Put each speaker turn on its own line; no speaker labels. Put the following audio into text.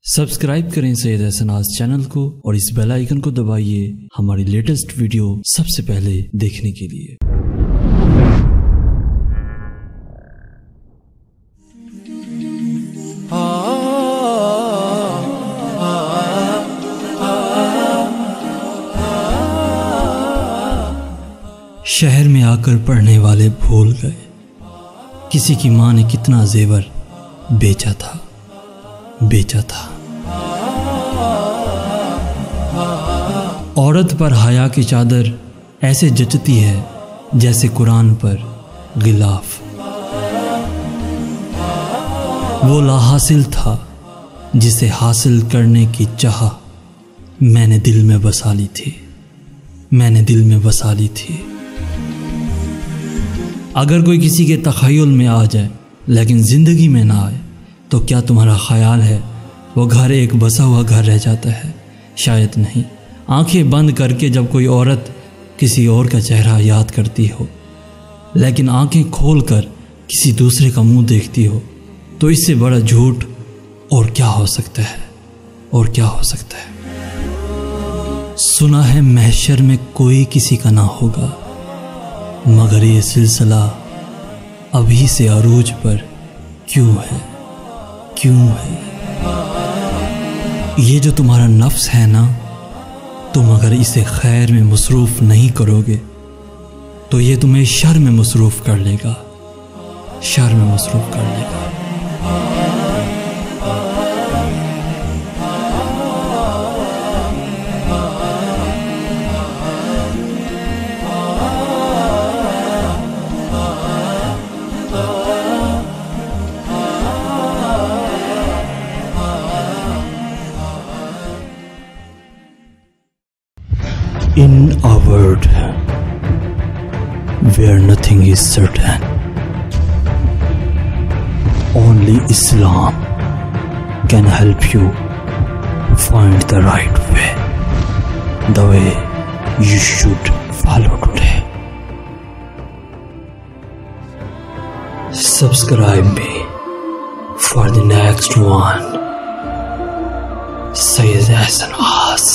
Subscribe करें सैयद एहसन आज़ channel को और इस बेल आइकन को दबाइए हमारी लेटेस्ट वीडियो सबसे पहले देखने के लिए। शहर में आकर पढ़ने वाले भूल गए किसी की माँ ने कितना जेवर बेचा था। औरत पर हया की चादर ऐसे जचती है जैसे कुरान पर गिलाफ। वो लाहासिल था जिसे हासिल करने की चाह मैंने दिल में बसा ली थी। अगर कोई किसी के तख़य्युल में आ जाए लेकिन ज़िंदगी में ना आए तो क्या तुम्हारा ख़याल है वो घर एक बसा हुआ घर रह जाता है? शायद नहीं। आंखें बंद करके जब कोई औरत किसी और का चेहरा याद करती हो लेकिन आंखें खोलकर किसी दूसरे का मुंह देखती हो तो इससे बड़ा झूठ और क्या हो सकता है? सुना है महशर में कोई किसी का ना होगा मगर ये सिलसिला अभी से अरूज पर क्यों है? ये जो तुम्हारा नफ्स है ना, तुम अगर इसे खैर में मसरूफ़ नहीं करोगे तो ये तुम्हें शर में मसरूफ़ कर लेगा। In a world where nothing is certain, only Islam can help you find the right way, the way you should follow today. Subscribe me for the next one. Sayyid Ehsan Aaz.